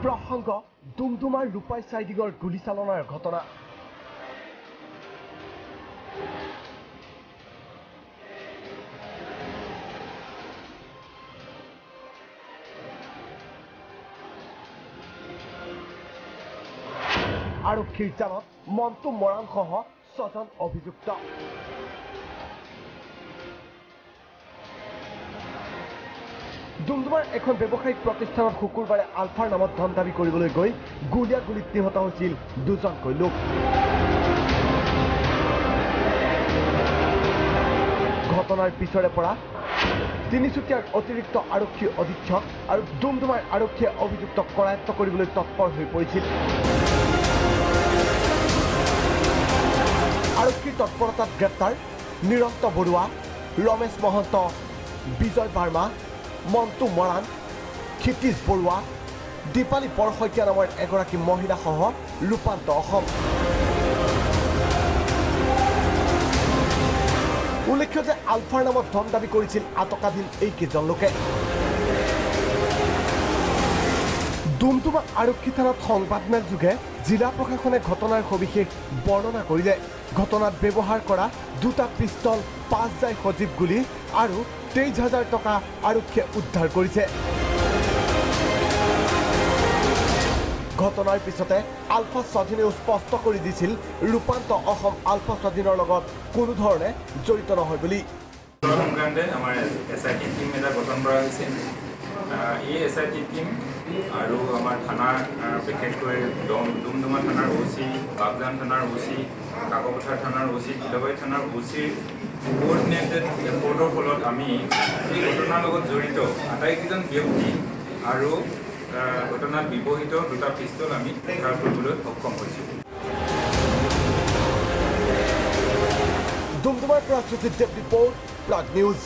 প্ৰসংগ ডুমডুমাৰ ৰূপাই চাইডিঙৰ গুলীচালনাৰ ঘটনা। আৰক্ষীৰ জালত মন্টু মৰাণ সহ 6জন অভিযুক্ত। ডুমডুমাৰ এখন ব্যৱসায়িক প্ৰতিষ্ঠানত শুকুৰবাৰে আলফাৰ নামত ধন দাবী কৰিবলৈ গৈ গুলীয়াগুলীত নিহত হৈছিল 2জনকৈ লোক। ঘটনাৰ পিছৰে পৰা তিনিচুকীয়াৰ অতিৰিক্ত আৰক্ষী অধীক্ষক আৰু ডুমডুমাৰ আৰক্ষীয়ে অভিযুক্তক কৰায়ত্ব কৰিবলৈ তৎপৰ হৈ পৰিছিল। আৰক্ষীৰ তৎপৰতাত গ্ৰেপ্তাৰ নিৰন্ত বৰুৱা, ৰমেশ মহন্ত, বিজয় বাৰ্মা, মন্টু মৰাণ, ক্ষিতিশ বৰুৱা, দীপালী বৰশইকীয়া নামৰ এগৰাকী মহিলাসহ ৰূপান্ত অসম। উল্লেখ্য যে আলফাৰ নামত ধন দাবী কৰিছিল আটকাধীন এইকেইজন লোকে। ডুমডুমা আৰক্ষী থানাত সংবাদমেল যোগে জিলা প্ৰশাসনে ঘটনাৰ সবিশেষ বৰ্ণনা কৰিলে। ঘটনাত ব্যৱহাৰ কৰা 2টা পিষ্টল, 5 জাই সজীৱ গুলী আৰু 23,000 টকা আৰক্ষীয়ে উদ্ধাৰ কৰিছে। ঘটনাৰ পিছতে আলফা স্বাধীনেও স্পষ্ট কৰি দিছিল ৰূপান্ত অসম আলফা স্বাধীনৰ লগত কোনো ধৰণে জড়িত নহয় বুলি। সংক্ৰান্তে আমাৰ SIT টিম এটা গঠন কৰা হৈছে। এই SIT টিম আৰু আমাৰ থানাৰ বিশেষকৈ ডুমডুমা থানাৰ OC, বাগজান থানাৰ OC, কাকপথাৰ থানাৰ OC, ফিলবাৰী থানাৰ OCৰ কোঅৰ্ডিনেটেড এফৰ্টৰ ফলত আমি এই ঘটনাৰ লগত জড়িত আটাইকেইজন ব্যক্তি আৰু ঘটনাত ব্যৱহৃত 2টা পিষ্টল আমি উদ্ধাৰ কৰিবলৈ সক্ষম হৈছোঁ। ডুমডুমাৰ পৰা সুজিত দেৱ ৰিপৰ্ট, প্লাগ নিউজ।